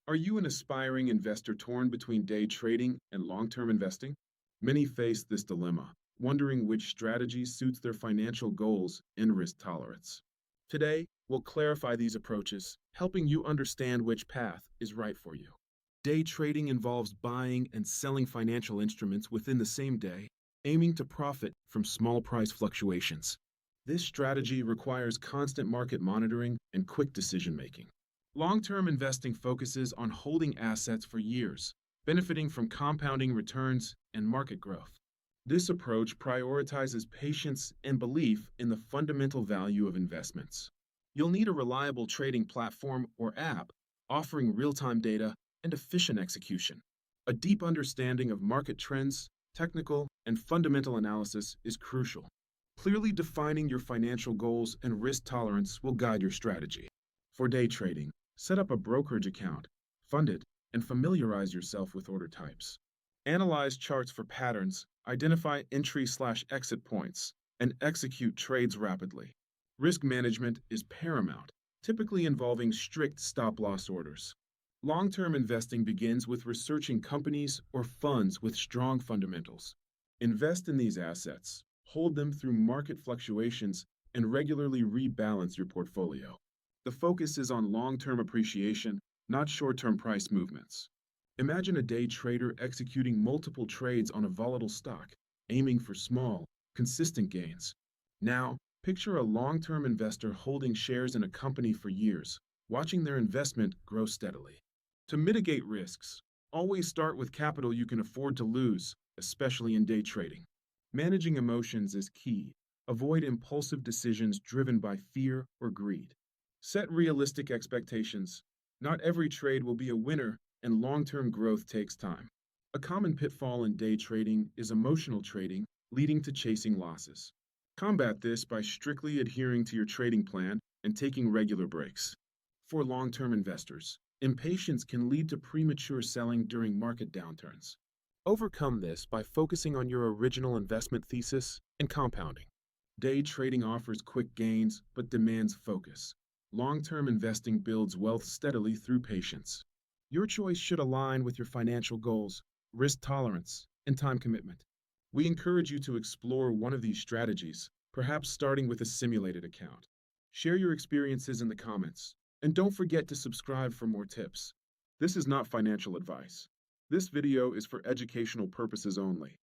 Are you an aspiring investor torn between day trading and long-term investing? Many face this dilemma, wondering which strategy suits their financial goals and risk tolerance. Today, we'll clarify these approaches, helping you understand which path is right for you. Day trading involves buying and selling financial instruments within the same day, aiming to profit from small price fluctuations. This strategy requires constant market monitoring and quick decision making. Long term investing focuses on holding assets for years, benefiting from compounding returns and market growth. This approach prioritizes patience and belief in the fundamental value of investments. You'll need a reliable trading platform or app offering real time data and efficient execution. A deep understanding of market trends, technical, and fundamental analysis is crucial. Clearly defining your financial goals and risk tolerance will guide your strategy. For day trading, set up a brokerage account, fund it, and familiarize yourself with order types. Analyze charts for patterns, identify entry/exit points, and execute trades rapidly. Risk management is paramount, typically involving strict stop loss orders. Long term investing begins with researching companies or funds with strong fundamentals. Invest in these assets, hold them through market fluctuations, and regularly rebalance your portfolio. The focus is on long term appreciation, not short term price movements. Imagine a day trader executing multiple trades on a volatile stock, aiming for small, consistent gains. Now, picture a long term investor holding shares in a company for years, watching their investment grow steadily. To mitigate risks, always start with capital you can afford to lose, especially in day trading. Managing emotions is key. Avoid impulsive decisions driven by fear or greed. Set realistic expectations. Not every trade will be a winner, and long term growth takes time. A common pitfall in day trading is emotional trading, leading to chasing losses. Combat this by strictly adhering to your trading plan and taking regular breaks. For long term investors, impatience can lead to premature selling during market downturns. Overcome this by focusing on your original investment thesis and compounding. Day trading offers quick gains but demands focus. Long-term investing builds wealth steadily through patience. Your choice should align with your financial goals, risk tolerance, and time commitment. We encourage you to explore one of these strategies, perhaps starting with a simulated account. Share your experiences in the comments, and don't forget to subscribe for more tips. This is not financial advice. This video is for educational purposes only.